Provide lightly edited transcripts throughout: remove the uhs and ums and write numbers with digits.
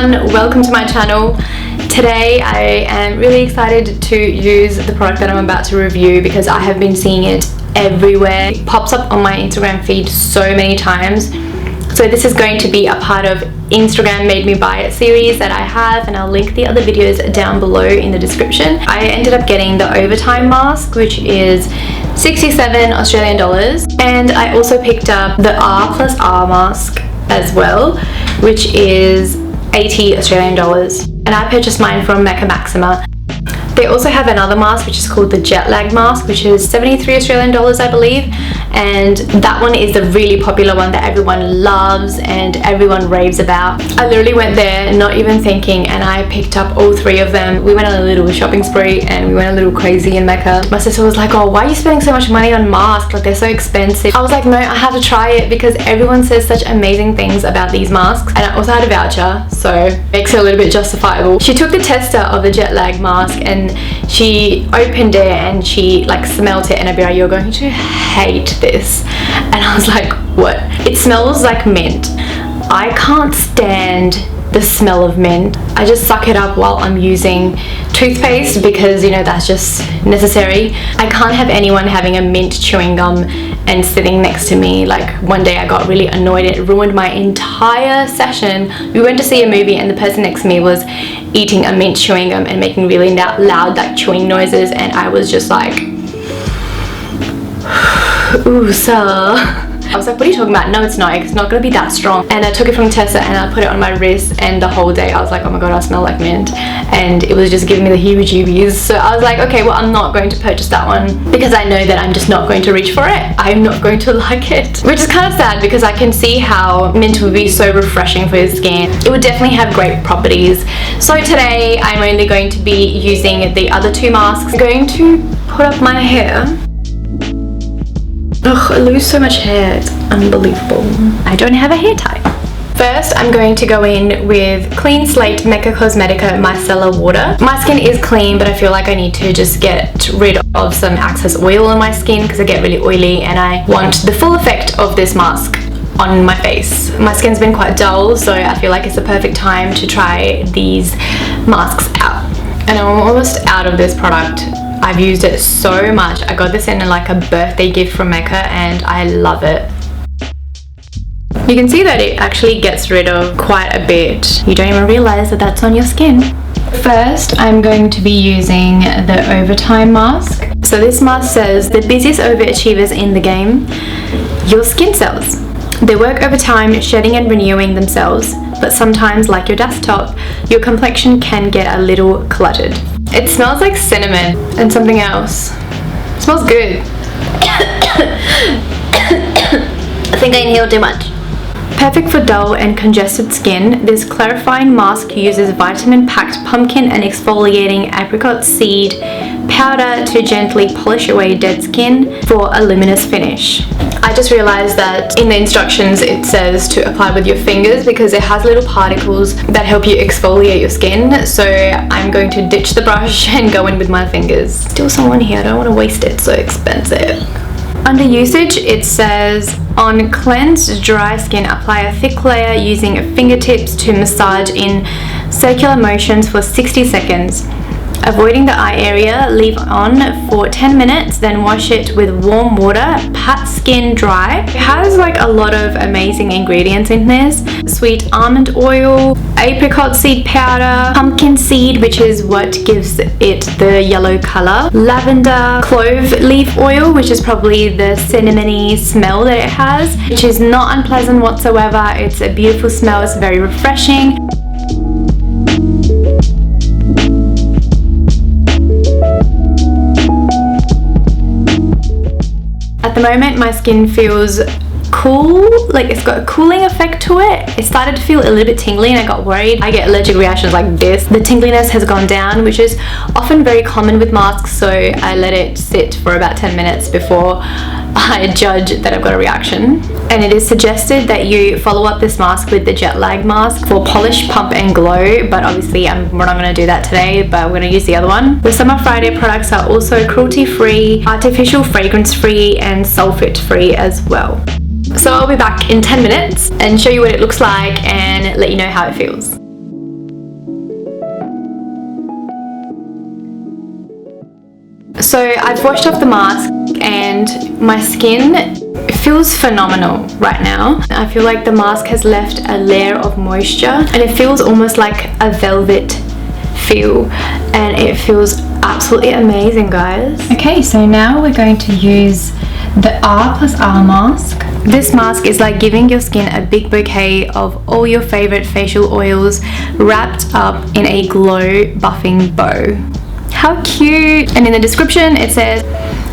everyone, welcome to my channel. Today I am really excited to use the product that I'm about to review because I have been seeing it everywhere. It pops up on my Instagram feed so many times. So this is going to be a part of Instagram Made Me Buy It series that I have, and I'll link the other videos down below in the description. I ended up getting the Overtime mask, which is 67 Australian dollars, and I also picked up the R+R mask as well, which is 80 Australian dollars, and I purchased mine from Mecca Maxima. They also have another mask which is called the jet lag mask, which is 73 Australian dollars I believe, and that one is the really popular one that everyone loves and everyone raves about. I literally went there not even thinking and I picked up all three of them. We went on a little shopping spree and we went a little crazy in Mecca. My sister was like, oh, why are you spending so much money on masks? Like, they're so expensive. I was like, no, I have to try it because everyone says such amazing things about these masks, and I also had a voucher, so it makes it a little bit justifiable. She took the tester of the jet lag mask and she opened it and she like smelled it, and I'd be like, you're going to hate this. And I was like, what? It smells like mint. I can't stand the smell of mint. I just suck it up while I'm using toothpaste because, you know, that's just necessary. I can't have anyone having a mint chewing gum and sitting next to me. Like, one day I got really annoyed. It ruined my entire session. We went to see a movie and the person next to me was eating a mint chewing gum and making really loud like chewing noises, and I was just like, ooh, sir. I was like, what are you talking about? No, it's not gonna be that strong. And I took it from Tessa and I put it on my wrist, and the whole day I was like, oh my god, I smell like mint, and it was just giving me the heebie-jeebies. So I was like, okay, well, I'm not going to purchase that one because I know that I'm just not going to reach for it. I'm not going to like it, which is kind of sad because I can see how mint would be so refreshing for your skin. It would definitely have great properties. So today I'm only going to be using the other two masks. I'm going to put up my hair. Ugh, I lose so much hair, it's unbelievable. I don't have a hair tie. First, I'm going to go in with Clean Slate Mecca Cosmetica Micellar Water. My skin is clean, but I feel like I need to just get rid of some excess oil on my skin because I get really oily and I want the full effect of this mask on my face. My skin's been quite dull, so I feel like it's the perfect time to try these masks out. And I'm almost out of this product. I've used it so much. I got this in like a birthday gift from Mecca and I love it. You can see that it actually gets rid of quite a bit. You don't even realize that that's on your skin. First, I'm going to be using the Overtime mask. So this mask says, the busiest overachievers in the game, your skin cells. They work overtime, shedding and renewing themselves, but sometimes, like your desktop, your complexion can get a little cluttered. It smells like cinnamon and something else. It smells good. I think I inhaled too much. Perfect for dull and congested skin, this clarifying mask uses vitamin-packed pumpkin and exfoliating apricot seed powder to gently polish away dead skin for a luminous finish. I just realized that in the instructions it says to apply with your fingers because it has little particles that help you exfoliate your skin, so I'm going to ditch the brush and go in with my fingers. Still someone here, I don't want to waste it, so expensive. Under usage, it says, on cleansed dry skin, apply a thick layer using fingertips to massage in circular motions for 60 seconds. Avoiding the eye area, leave on for 10 minutes, then wash it with warm water, pat skin dry. It has like a lot of amazing ingredients in this. Sweet almond oil, apricot seed powder, pumpkin seed, which is what gives it the yellow color, lavender, clove leaf oil, which is probably the cinnamony smell that it has, which is not unpleasant whatsoever. It's a beautiful smell, it's very refreshing. At the moment, my skin feels cool, like it's got a cooling effect to it. It started to feel a little bit tingly and I got worried. I get allergic reactions like this. The tingliness has gone down, which is often very common with masks, so I let it sit for about 10 minutes before I judge that I've got a reaction. And it is suggested that you follow up this mask with the jet lag mask for polish, pump and glow, but obviously we're not going to do that today, but we're going to use the other one. The Summer Friday products are also cruelty-free, artificial fragrance-free and sulfate-free as well. So I'll be back in 10 minutes and show you what it looks like and let you know how it feels. So I've washed off the mask and my skin feels phenomenal right now. I feel like the mask has left a layer of moisture and it feels almost like a velvet feel, and it feels absolutely amazing, guys. Okay, so now we're going to use the R+R mask. This mask is like giving your skin a big bouquet of all your favorite facial oils wrapped up in a glow buffing bow. How cute! And in the description it says,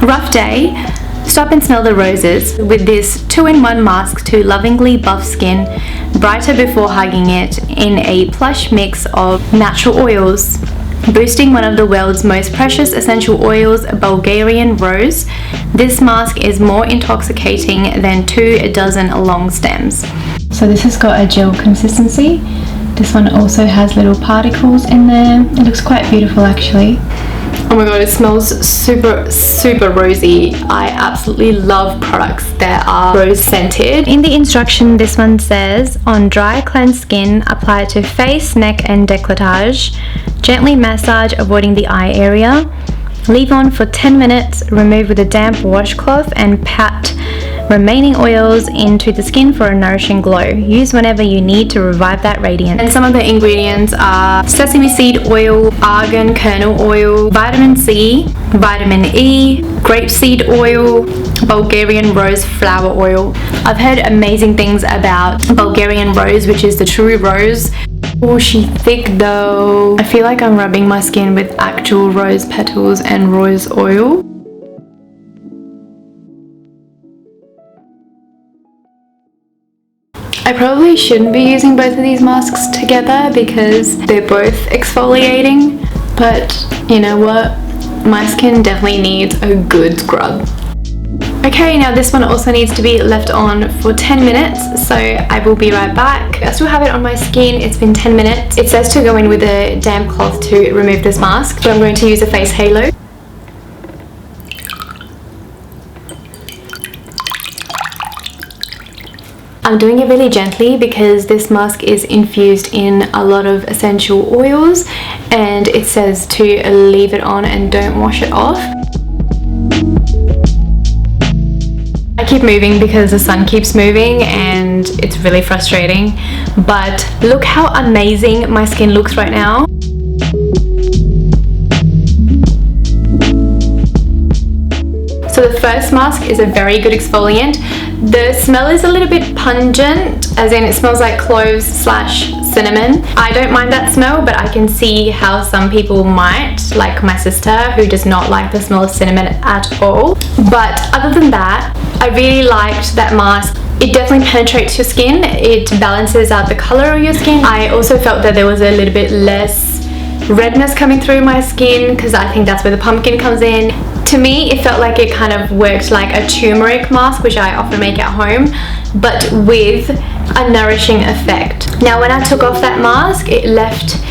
rough day, stop and smell the roses with this 2-in-1 mask to lovingly buff skin, brighter before hugging it in a plush mix of natural oils. Boosting one of the world's most precious essential oils, Bulgarian rose, this mask is more intoxicating than 24 long stems. So this has got a gel consistency. This one also has little particles in there. It looks quite beautiful actually. Oh my god, it smells super rosy. I absolutely love products that are rose scented. In the instruction, this one says, on dry cleansed skin, apply to face, neck and décolletage. Gently massage, avoiding the eye area. Leave on for 10 minutes, remove with a damp washcloth and pat remaining oils into the skin for a nourishing glow. Use whenever you need to revive that radiance. And some of the ingredients are sesame seed oil, argan kernel oil, vitamin C, vitamin E, grapeseed oil, Bulgarian rose flower oil. I've heard amazing things about Bulgarian rose, which is the true rose. Oh, she's thick though. I feel like I'm rubbing my skin with actual rose petals and rose oil. I probably shouldn't be using both of these masks together because they're both exfoliating, but you know what? My skin definitely needs a good scrub. Okay, now this one also needs to be left on for 10 minutes, so I will be right back. I still have it on my skin, it's been 10 minutes. It says to go in with a damp cloth to remove this mask, but I'm going to use a face halo. I'm doing it really gently because this mask is infused in a lot of essential oils and it says to leave it on and don't wash it off. I keep moving because the sun keeps moving and it's really frustrating, but look how amazing my skin looks right now. So the first mask is a very good exfoliant. The smell is a little bit pungent, as in it smells like cloves / cinnamon. I don't mind that smell, but I can see how some people might, like my sister who does not like the smell of cinnamon at all. But other than that, I really liked that mask. It definitely penetrates your skin. It balances out the color of your skin. I also felt that there was a little bit less redness coming through my skin because I think that's where the pumpkin comes in. To me, it felt like it kind of worked like a turmeric mask, which I often make at home, but with a nourishing effect. Now, when I took off that mask, it left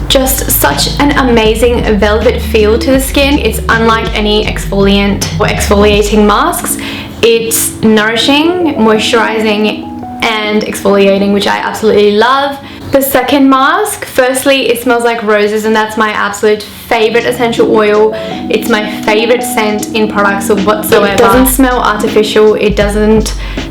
just such an amazing velvet feel to the skin. It's unlike any exfoliant or exfoliating masks. It's nourishing, moisturizing, and exfoliating, which I absolutely love. The second mask, firstly, it smells like roses, and that's my absolute favorite essential oil. It's my favorite scent in products of whatsoever. It doesn't smell artificial, it doesn't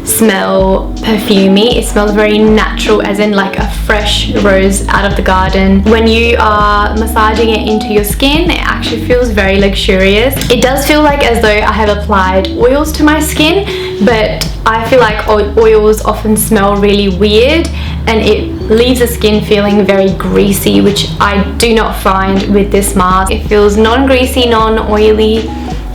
smell perfumey, it smells very natural, as in like a fresh rose out of the garden. When you are massaging it into your skin, it actually feels very luxurious. It does feel like as though I have applied oils to my skin, but I feel like oils often smell really weird and it leaves the skin feeling very greasy, which I do not find with this mask. It feels non-greasy, non-oily,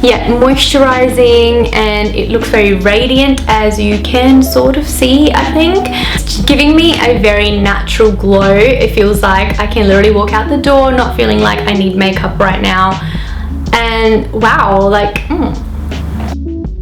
yet moisturizing, and it looks very radiant, as you can sort of see, I think. It's giving me a very natural glow. It feels like I can literally walk out the door not feeling like I need makeup right now. And wow, like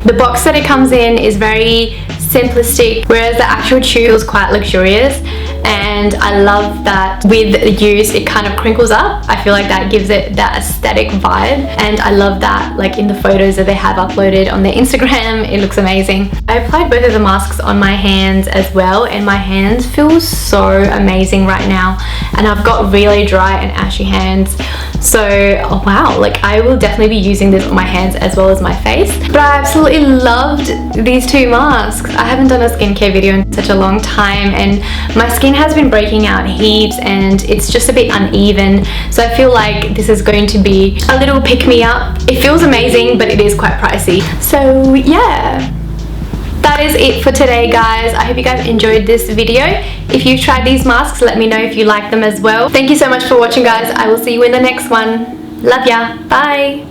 the box that it comes in is very simplistic, whereas the actual tube feels quite luxurious, and I love that with use it kind of crinkles up. I feel like that gives it that aesthetic vibe, and I love that like in the photos that they have uploaded on their Instagram, it looks amazing. I applied both of the masks on my hands as well, and my hands feel so amazing right now, and I've got really dry and ashy hands, So oh wow, like I will definitely be using this on my hands as well as my face. But I absolutely loved these two masks. I haven't done a skincare video in such a long time, and my skin has been breaking out heaps and it's just a bit uneven, so I feel like this is going to be a little pick-me-up. It feels amazing, but it is quite pricey. So yeah, that is it for today, guys. I hope you guys enjoyed this video. If you've tried these masks, let me know if you like them as well. Thank you so much for watching, guys. I will see you in the next one. Love ya. Bye.